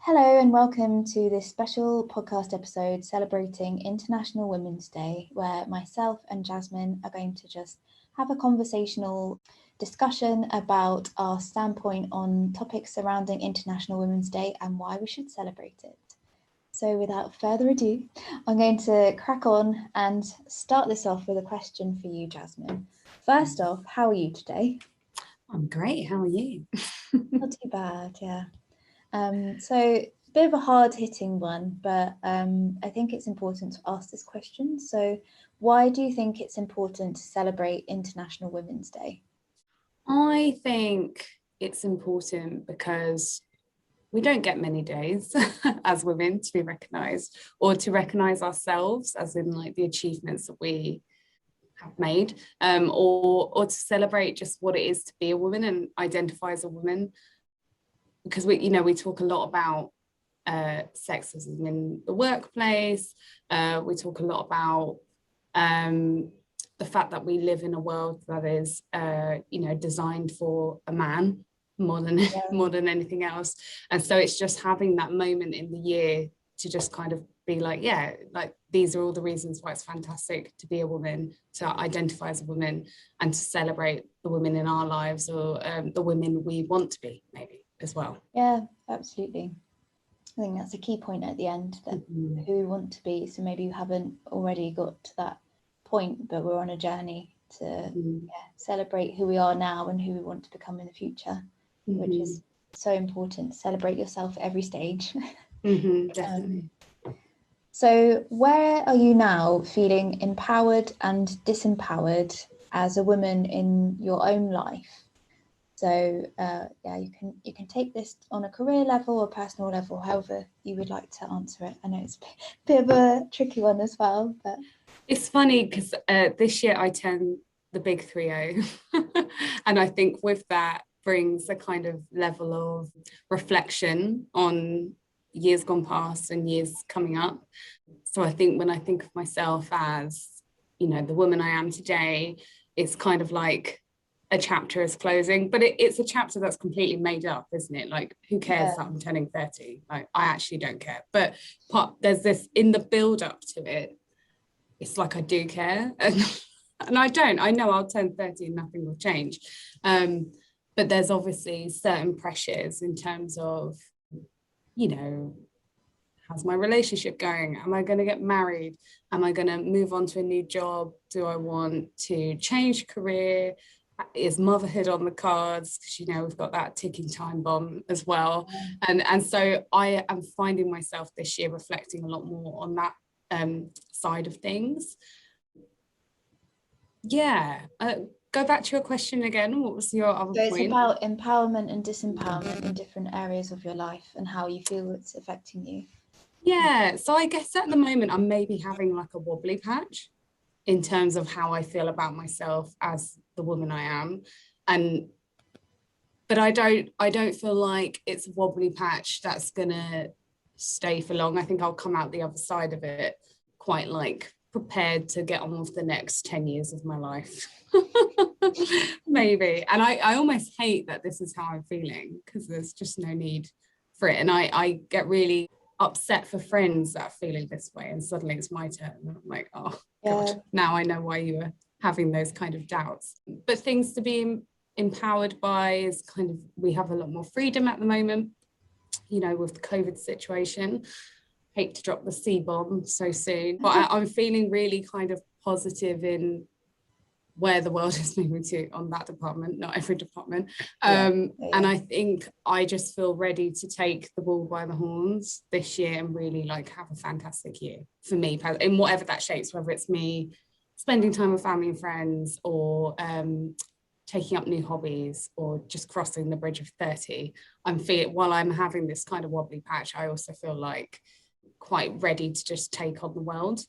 Hello and welcome to this special podcast episode celebrating International Women's Day, where myself and Jasmine are going to just have a conversational discussion about our standpoint on topics surrounding International Women's Day and why we should celebrate it. So without further ado, I'm going to crack on and start this off with a question for you, Jasmine. First off, how are you today? I'm great. How are you? Not too bad, yeah. So a bit of a hard-hitting one, but I think it's important to ask this question. So why do you think it's important to celebrate International Women's Day? I think it's important because we don't get many days as women to be recognised or to recognise ourselves as in like the achievements that we have made, or to celebrate just what it is to be a woman and identify as a woman. Because we talk a lot about sexism in the workplace. We talk a lot about the fact that we live in a world that is designed for a man more than anything else. And so it's just having that moment in the year to just kind of be like, yeah, like these are all the reasons why it's fantastic to be a woman, to identify as a woman, and to celebrate the women in our lives, or the women we want to be, maybe as well. Yeah, absolutely. I think that's a key point at the end, that who we want to be. So maybe you haven't already got to that point, but we're on a journey to celebrate who we are now and who we want to become in the future, which is so important. Celebrate yourself at every stage. Definitely. So where are you now feeling empowered and disempowered as a woman in your own life? So you can take this on a career level or personal level, however you would like to answer it. I know it's a bit of a tricky one as well, but it's funny because this year I turned the big 30, and I think with that brings a kind of level of reflection on years gone past and years coming up. So I think when I think of myself as, the woman I am today, it's kind of like a chapter is closing, but it's a chapter that's completely made up, isn't it? Like, who cares that I'm turning 30? Like, I actually don't care. But there's this in the build up to it. It's like I do care, and I don't. I know I'll turn 30 and nothing will change. But there's obviously certain pressures in terms of, how's my relationship going? Am I going to get married? Am I going to move on to a new job? Do I want to change career? Is motherhood on the cards? Because we've got that ticking time bomb as well. And so I am finding myself this year reflecting a lot more on that side of things. Go back to your question again. What was your other point? So it's about empowerment and disempowerment in different areas of your life and how you feel it's affecting you. Yeah, so I guess at the moment I'm maybe having like a wobbly patch in terms of how I feel about myself as the woman I am. But I don't feel like it's a wobbly patch that's gonna stay for long. I think I'll come out the other side of it quite like prepared to get on with the next 10 years of my life. Maybe. And I almost hate that this is how I'm feeling, because there's just no need for it. And I get really upset for friends that are feeling this way, and suddenly it's my turn. And I'm like, oh God, now I know why you were having those kind of doubts. But things to be empowered by is kind of, we have a lot more freedom at the moment, with the COVID situation. Hate to drop the C-bomb so soon, but I'm feeling really kind of positive in where the world is moving to on that department, not every department. And I think I just feel ready to take the bull by the horns this year and really like have a fantastic year for me, in whatever that shapes, whether it's me spending time with family and friends, or taking up new hobbies, or just crossing the bridge of 30. While I'm having this kind of wobbly patch, I also feel like quite ready to just take on the world.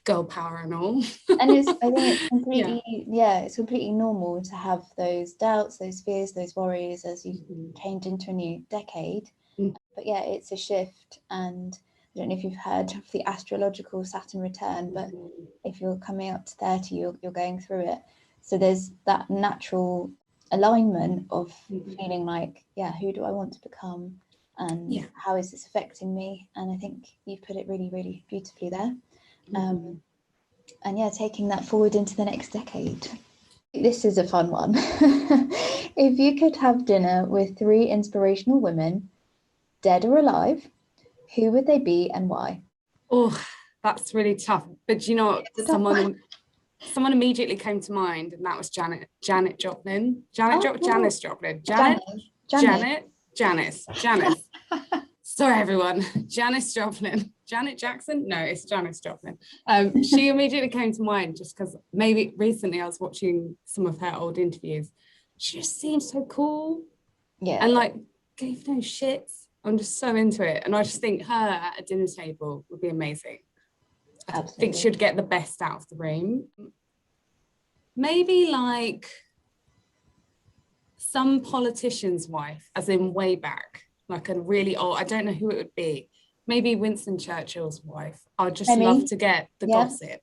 Girl power and all. And I think it's completely it's completely normal to have those doubts, those fears, those worries as you change into a new decade. But it's a shift, and I don't know if you've heard of the astrological Saturn return, but if you're coming up to 30, you're going through it. So there's that natural alignment of feeling like, who do I want to become? and how is this affecting me? And I think you put it really, really beautifully there. And yeah, taking that forward into the next decade. This is a fun one. If you could have dinner with 3 inspirational women, dead or alive, who would they be and why? Oh, that's really tough. But you know what? Someone immediately came to mind, and that was Janis Joplin. Janice Sorry, everyone. Janis Joplin. Janet Jackson? No, it's Janis Joplin. She immediately came to mind just because maybe recently I was watching some of her old interviews. She just seemed so cool. Yeah. And like gave no shits. I'm just so into it. And I just think her at a dinner table would be amazing. I think she'd get the best out of the room. Maybe like some politician's wife, as in way back, like a really old, I don't know who it would be. Maybe Winston Churchill's wife. I'd just love to get the gossip.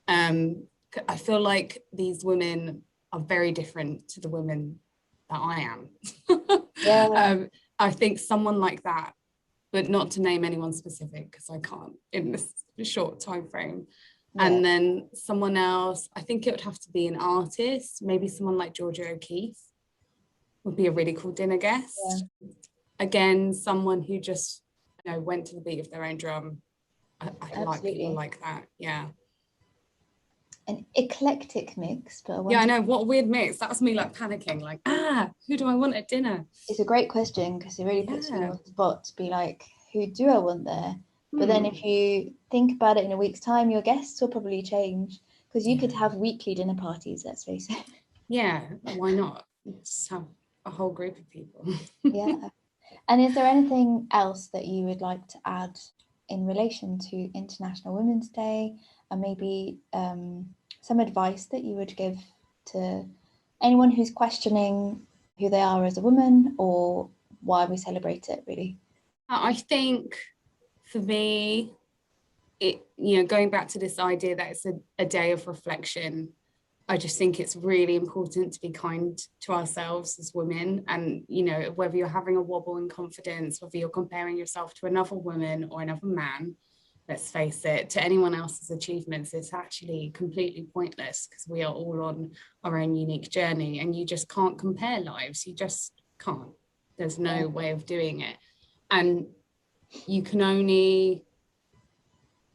I feel like these women are very different to the women that I am. I think someone like that, but not to name anyone specific because I can't in this short time frame. And then someone else, I think it would have to be an artist, maybe someone like Georgia O'Keeffe would be a really cool dinner guest. Again, someone who just went to the beat of their own drum. I like people like that. Yeah. An eclectic mix, but I know, what a weird mix. That was me like panicking, like, who do I want at dinner? It's a great question because it really puts you on the spot to be like, who do I want there? But then if you think about it in a week's time, your guests will probably change because you could have weekly dinner parties, let's face it. Yeah, why not? Just have a whole group of people. And is there anything else that you would like to add in relation to International Women's Day, and maybe some advice that you would give to anyone who's questioning who they are as a woman or why we celebrate it, really? I think for me, going back to this idea that it's a day of reflection, I just think it's really important to be kind to ourselves as women. And, whether you're having a wobble in confidence, whether you're comparing yourself to another woman or another man, let's face it, to anyone else's achievements, it's actually completely pointless because we are all on our own unique journey and you just can't compare lives. You just can't. There's no way of doing it. And you can only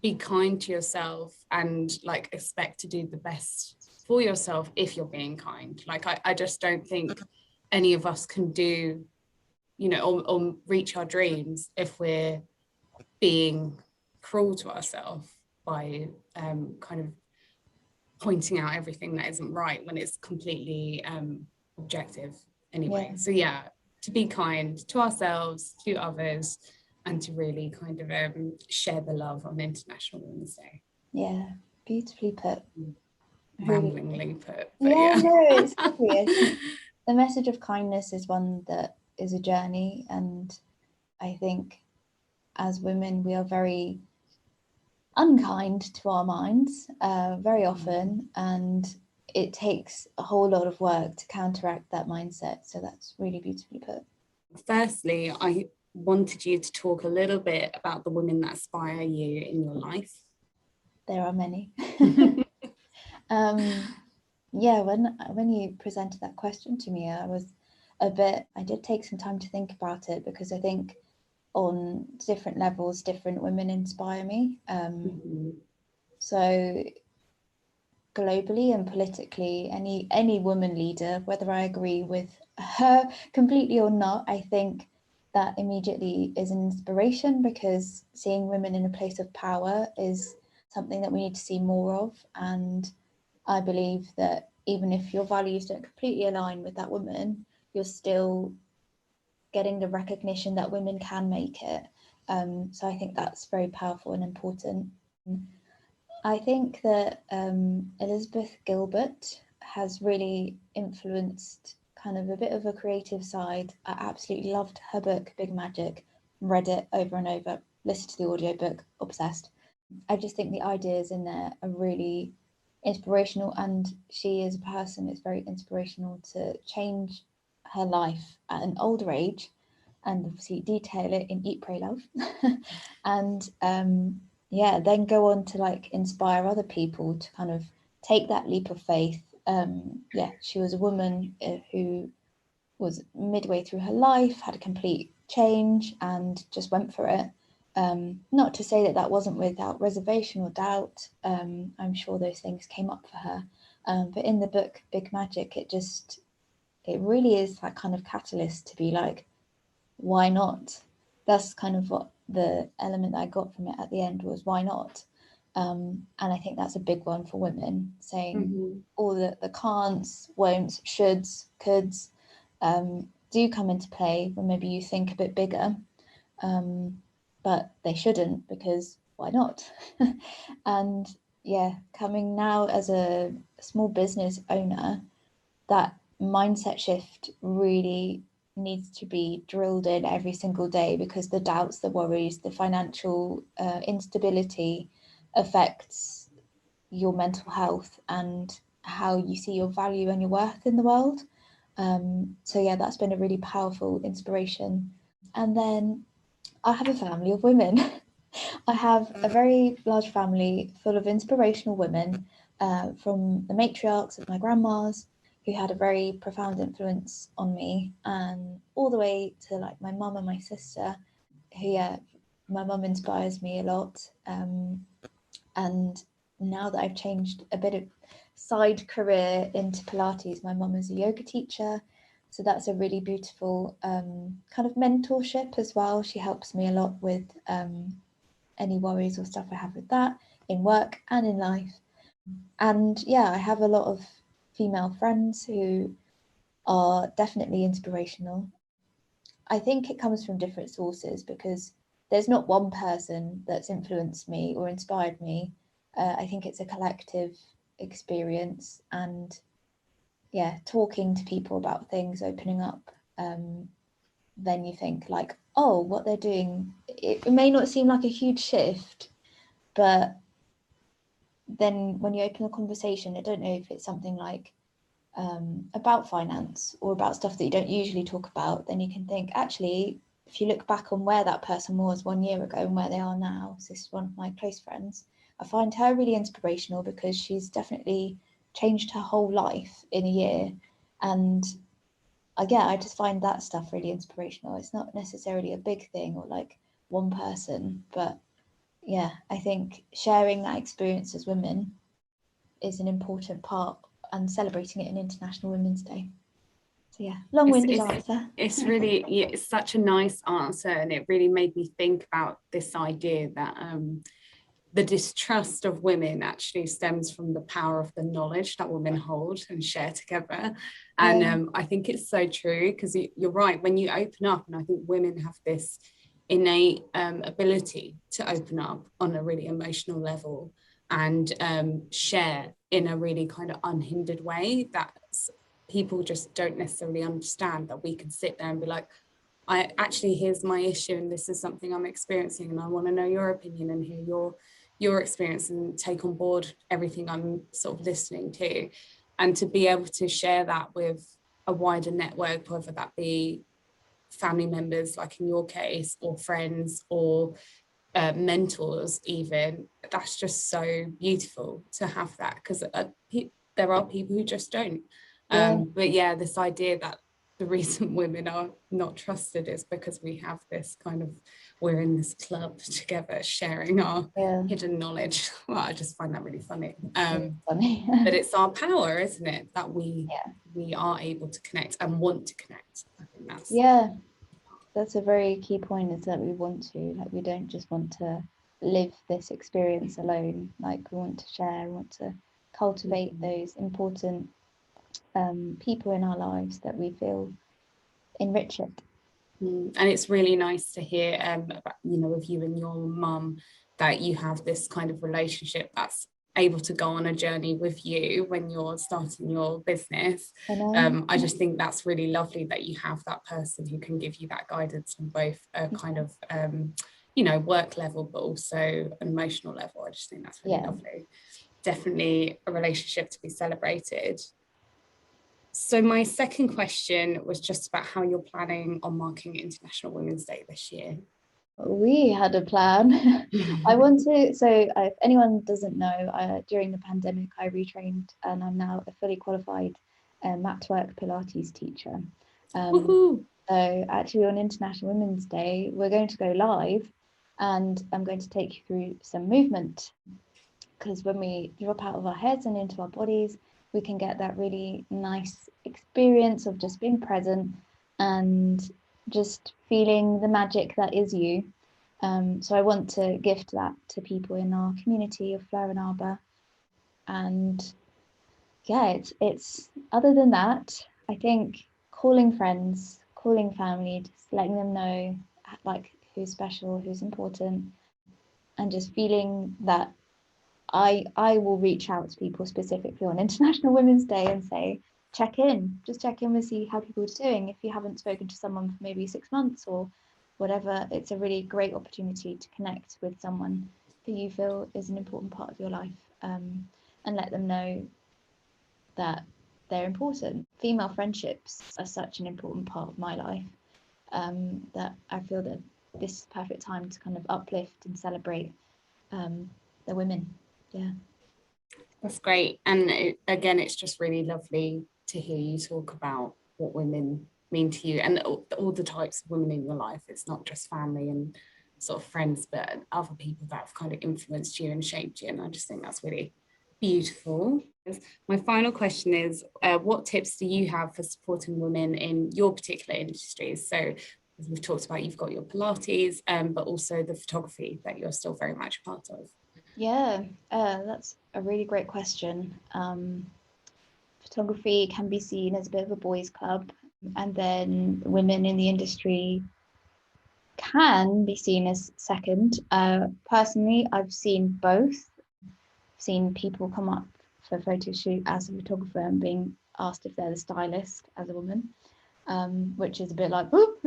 be kind to yourself and expect to do the best for yourself if you're being kind. I just don't think any of us can do, or reach our dreams if we're being cruel to ourselves by kind of pointing out everything that isn't right when it's completely objective anyway. So to be kind to ourselves, to others, and to really kind of share the love on International Women's Day. Yeah, beautifully put. Ramblingly put. But no, it's serious. The message of kindness is one that is a journey, and I think as women we are very unkind to our minds very often, and it takes a whole lot of work to counteract that mindset. So that's really beautifully put. Firstly, I wanted you to talk a little bit about the women that inspire you in your life. There are many. When you presented that question to me, I did take some time to think about it because I think on different levels, different women inspire me. So globally and politically, any woman leader, whether I agree with her completely or not, I think that immediately is an inspiration because seeing women in a place of power is something that we need to see more of. And I believe that even if your values don't completely align with that woman, you're still getting the recognition that women can make it. So I think that's very powerful and important. I think that Elizabeth Gilbert has really influenced kind of a bit of a creative side. I absolutely loved her book, Big Magic, read it over and over, listened to the audiobook, obsessed. I just think the ideas in there are really inspirational, and she as a person is very inspirational to change her life at an older age and obviously detail it in Eat, Pray, Love. And then go on to like inspire other people to kind of take that leap of faith. She was a woman who was midway through her life, had a complete change and just went for it. Not to say that that wasn't without reservation or doubt. I'm sure those things came up for her. But in the book Big Magic, it really is that kind of catalyst to be like, why not? That's kind of what the element that I got from it at the end was, why not? And I think that's a big one for women, saying all the can'ts, won'ts, shoulds, coulds do come into play when maybe you think a bit bigger, but they shouldn't, because why not? And coming now as a small business owner, that mindset shift really needs to be drilled in every single day, because the doubts, the worries, the financial instability affects your mental health and how you see your value and your worth in the world. That's been a really powerful inspiration. And then I have a family of women. I have a very large family full of inspirational women, from the matriarchs of my grandmas, who had a very profound influence on me, and all the way to like my mum and my sister, who my mum inspires me a lot. And now that I've changed a bit of side career into Pilates, my mum is a yoga teacher. So that's a really beautiful kind of mentorship as well. She helps me a lot with any worries or stuff I have with that in work and in life. And I have a lot of female friends who are definitely inspirational. I think it comes from different sources, because there's not one person that's influenced me or inspired me. I think it's a collective experience, and talking to people about things, opening up, then you think like, oh, what they're doing, it may not seem like a huge shift, but then when you open a conversation, I don't know if it's something like about finance or about stuff that you don't usually talk about, then you can think, actually, if you look back on where that person was 1 year ago and where they are now, so this is one of my close friends, I find her really inspirational, because she's definitely changed her whole life in a year. And I just find that stuff really inspirational. It's not necessarily a big thing or like one person, but I think sharing that experience as women is an important part, and celebrating it in International Women's Day. So long-winded answer. It's really, it's such a nice answer, and it really made me think about this idea that the distrust of women actually stems from the power of the knowledge that women hold and share together. And I think it's so true, because you're right, when you open up, and I think women have this innate ability to open up on a really emotional level and share in a really kind of unhindered way that people just don't necessarily understand, that we can sit there and be like, I actually, here's my issue, and this is something I'm experiencing, and I want to know your opinion and hear your experience, and take on board everything I'm sort of listening to. And to be able to share that with a wider network, whether that be family members, like in your case, or friends, or mentors even, that's just so beautiful to have that, because there are people who just don't. But this idea that the reason women are not trusted is because we have this kind of, we're in this club together sharing our hidden knowledge. Well, I just find that really funny. But it's our power, isn't it, that we are able to connect and want to connect. I think that's a very key point, is that we want to, like, we don't just want to live this experience alone, like we want to share, we want to cultivate those important people in our lives that we feel enrich it. And it's really nice to hear about, with you and your mum, that you have this kind of relationship that's able to go on a journey with you when you're starting your business. I just think that's really lovely that you have that person who can give you that guidance on both a kind of work level, but also an emotional level. I just think that's really lovely. Definitely a relationship to be celebrated. So my second question was just about how you're planning on marking International Women's Day this year. We had a plan. If anyone doesn't know, during the pandemic, I retrained and I'm now a fully qualified matchwork Pilates teacher. So actually on International Women's Day, we're going to go live and I'm going to take you through some movement, because when we drop out of our heads and into our bodies, we can get that really nice experience of just being present and just feeling the magic that is you. So I want to gift that to people in our community of Fleur and Arbor. And yeah, it's other than that, I think calling friends, calling family, just letting them know like who's special, who's important, and just feeling that I will reach out to people specifically on International Women's Day and say, check in and see how people are doing. If you haven't spoken to someone for maybe 6 months or whatever, it's a really great opportunity to connect with someone who you feel is an important part of your life, and let them know that they're important. Female friendships are such an important part of my life, that I feel that this is the perfect time to kind of uplift and celebrate the women. Yeah. That's great. And again, it's just really lovely to hear you talk about what women mean to you and all the types of women in your life. It's not just family and sort of friends, but other people that have kind of influenced you and shaped you. And I just think that's really beautiful. My final question is, what tips do you have for supporting women in your particular industries? So as we've talked about, you've got your Pilates, but also the photography that you're still very much a part of. Yeah, that's a really great question. Photography can be seen as a bit of a boys' club, and then women in the industry can be seen as second. Personally, I've seen both. I've seen people come up for a photo shoot as a photographer and being asked if they're the stylist as a woman, which is a bit like, whoop.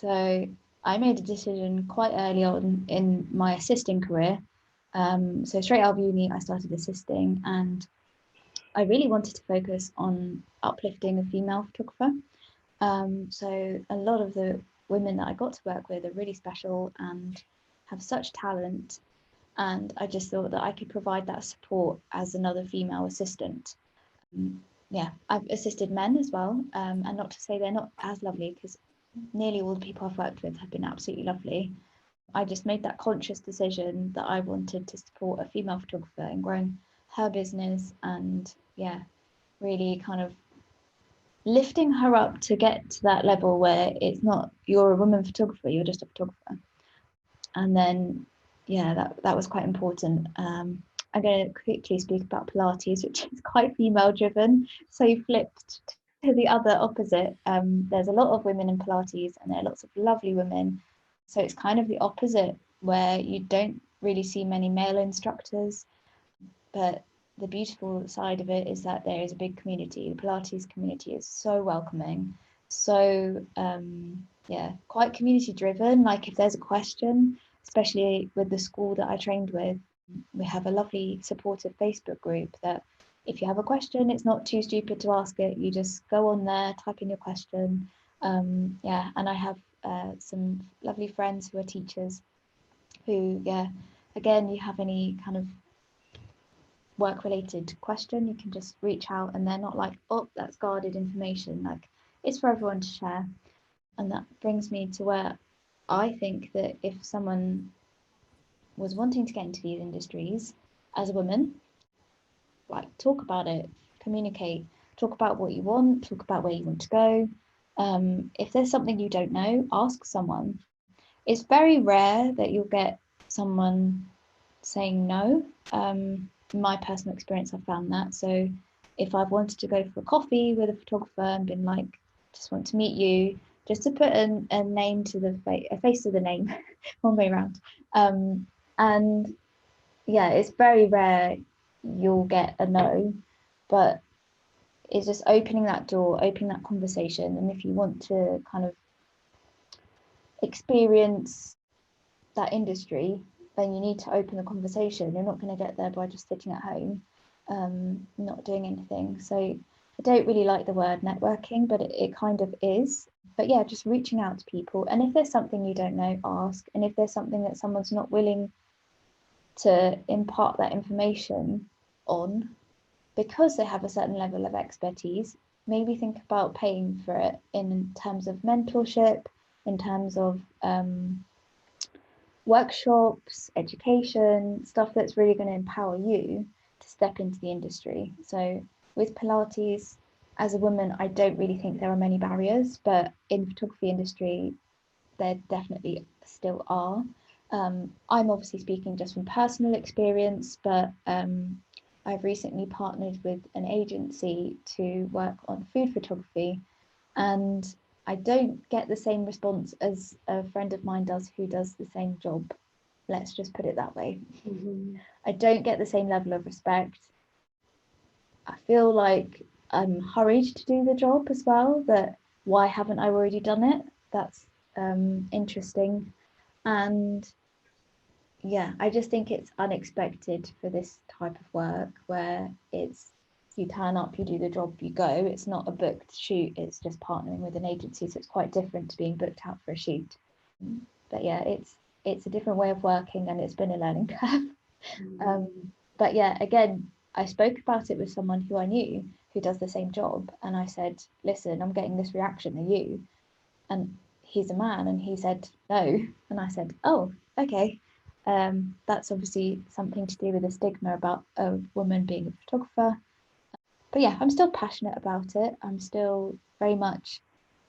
So I made a decision quite early on in my assisting career. So straight out of uni, I started assisting, and I really wanted to focus on uplifting a female photographer. So a lot of the women that I got to work with are really special and have such talent. And I just thought that I could provide that support as another female assistant. Yeah, I've assisted men as well. And not to say they're not as lovely, because nearly all the people I've worked with have been absolutely lovely. I just made that conscious decision that I wanted to support a female photographer in growing her business and, yeah, really kind of lifting her up to get to that level where it's not you're a woman photographer, you're just a photographer. And then, yeah, that was quite important. I'm going to quickly speak about Pilates, which is quite female driven. So you flipped to the other opposite. There's a lot of women in Pilates and there are lots of lovely women. So it's kind of the opposite, where you don't really see many male instructors. But the beautiful side of it is that there is a big community. The Pilates community is so welcoming, so quite community driven. Like if there's a question, especially with the school that I trained with, we have a lovely supportive Facebook group that if you have a question, it's not too stupid to ask it. You just go on there, type in your question. And I have some lovely friends who are teachers who, again, you have any kind of work related question, you can just reach out and they're not like, oh, that's guarded information. Like it's for everyone to share. And that brings me to where I think that if someone was wanting to get into these industries as a woman, like talk about it, communicate, talk about what you want, talk about where you want to go. If there's something you don't know, ask someone. It's very rare that you'll get someone saying no. In my personal experience, I've found that. So if I've wanted to go for a coffee with a photographer and been like, just want to meet you, just to put a name to the face, a face to the name, one way around. And yeah, it's very rare you'll get a no, but it's just opening that door, opening that conversation. And if you want to kind of experience that industry, then you need to open the conversation. You're not going to get there by just sitting at home, not doing anything. So I don't really like the word networking, but it kind of is. But yeah, just reaching out to people. And if there's something you don't know, ask. And if there's something that someone's not willing to impart that information on because they have a certain level of expertise, maybe think about paying for it in terms of mentorship, in terms of workshops, education, stuff that's really going to empower you to step into the industry. So with Pilates, as a woman, I don't really think there are many barriers, but in the photography industry, there definitely still are. I'm obviously speaking just from personal experience, but I've recently partnered with an agency to work on food photography, and I don't get the same response as a friend of mine does who does the same job. Let's just put it that way. Mm-hmm. I don't get the same level of respect. I feel like I'm hurried to do the job as well, that why haven't I already done it? That's interesting. And yeah, I just think it's unexpected for this type of work where it's you turn up, you do the job, you go. It's not a booked shoot, it's just partnering with an agency. So it's quite different to being booked out for a shoot. But yeah, it's a different way of working and it's been a learning curve. But yeah, again, I spoke about it with someone who I knew who does the same job. And I said, listen, I'm getting this reaction. Are you? And he's a man. And he said, no. And I said, oh, okay. That's obviously something to do with the stigma about a woman being a photographer. But yeah, I'm still passionate about it. I'm still very much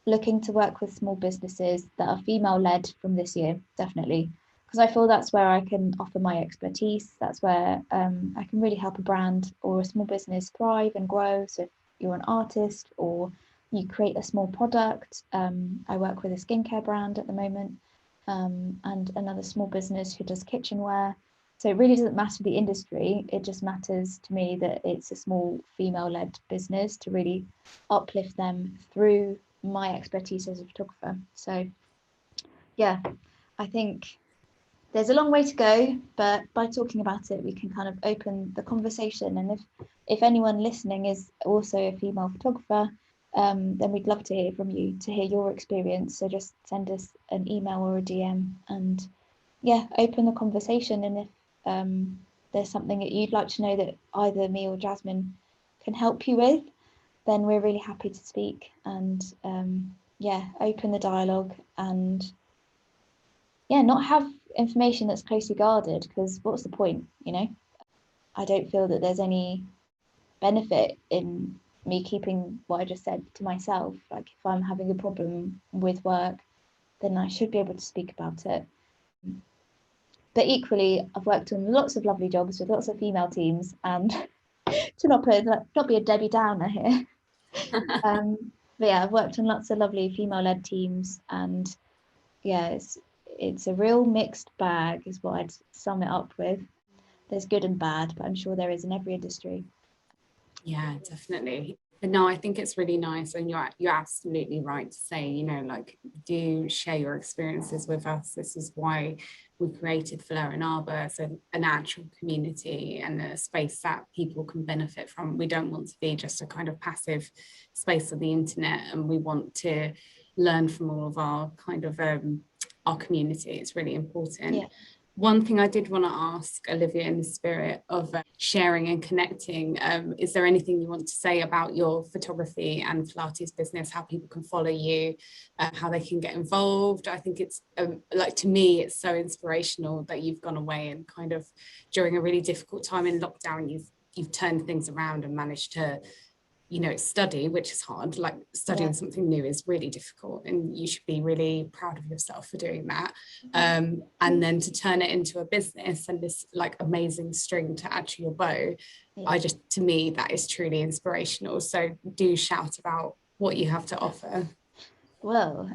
looking to work with small businesses that are female led from this year, definitely. Because I feel that's where I can offer my expertise. That's where I can really help a brand or a small business thrive and grow. So if you're an artist or you create a small product, I work with a skincare brand at the moment, and another small business who does kitchenware. So it really doesn't matter the industry. It just matters to me that it's a small female-led business to really uplift them through my expertise as a photographer. So yeah, I think there's a long way to go, but by talking about it, we can kind of open the conversation. And if anyone listening is also a female photographer, then we'd love to hear from you, to hear your experience. So just send us an email or a DM and yeah, open the conversation. And if there's something that you'd like to know that either me or Jasmine can help you with, then we're really happy to speak and yeah, open the dialogue and yeah, not have information that's closely guarded, because what's the point, you know? I don't feel that there's any benefit in me keeping what I just said to myself. Like if I'm having a problem with work, then I should be able to speak about it. But equally, I've worked on lots of lovely jobs with lots of female teams, and to not be a Debbie Downer here. But yeah, I've worked on lots of lovely female-led teams, and yeah, it's a real mixed bag, is what I'd sum it up with. There's good and bad, but I'm sure there is in every industry. Yeah, definitely. But no, I think it's really nice, and you're absolutely right to say, like, do share your experiences with us. This is why we created Fleur and Arbor, so an actual community and a space that people can benefit from. We don't want to be just a kind of passive space of the internet, and we want to learn from all of our kind of our community. It's really important. Yeah. One thing I did want to ask Olivia, in the spirit of sharing and connecting, is there anything you want to say about your photography and Pilates business, how people can follow you, how they can get involved? I think it's like, to me, it's so inspirational that you've gone away and kind of during a really difficult time in lockdown, you've turned things around and managed to study, which is hard. Like studying something new is really difficult, and you should be really proud of yourself for doing that. And then to turn it into a business and this like amazing string to add to your bow, to me, that is truly inspirational. So do shout about what you have to offer. Well,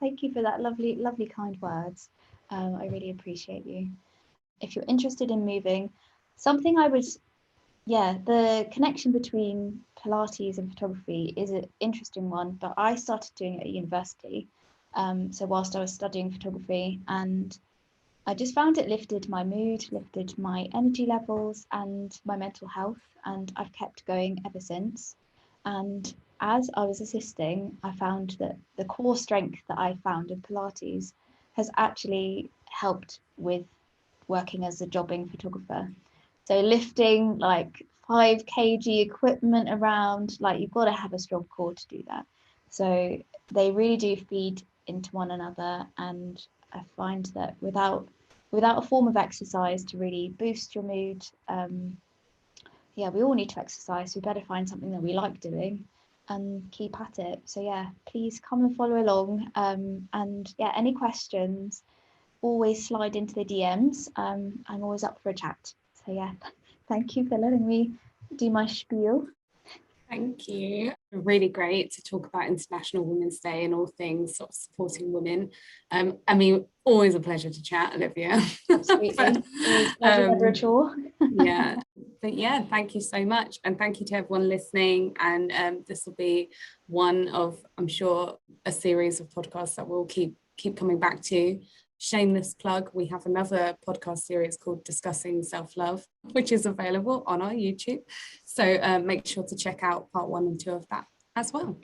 thank you for that lovely kind words. I really appreciate you. If you're interested in moving, something I would the connection between Pilates and photography is an interesting one, but I started doing it at university. So whilst I was studying photography, and I just found it lifted my mood, lifted my energy levels and my mental health, and I've kept going ever since. And as I was assisting, I found that the core strength that I found in Pilates has actually helped with working as a jobbing photographer. So lifting like 5 kg equipment around, like you've got to have a strong core to do that. So they really do feed into one another, and I find that without a form of exercise to really boost your mood, yeah, we all need to exercise. We better find something that we like doing and keep at it. So yeah, please come and follow along. And yeah, any questions, always slide into the DMs. I'm always up for a chat. So yeah, thank you for letting me do my spiel. Thank you. Really great to talk about International Women's Day and all things sort of supporting women. I mean, always a pleasure to chat, Olivia. Absolutely. But, Always pleasure, never a chore. yeah, but yeah, thank you so much, and thank you to everyone listening. And this will be one of, I'm sure, a series of podcasts that we'll keep coming back to. Shameless plug, we have another podcast series called Discussing Self-Love, which is available on our YouTube, so make sure to check out part 1 and 2 of that as well.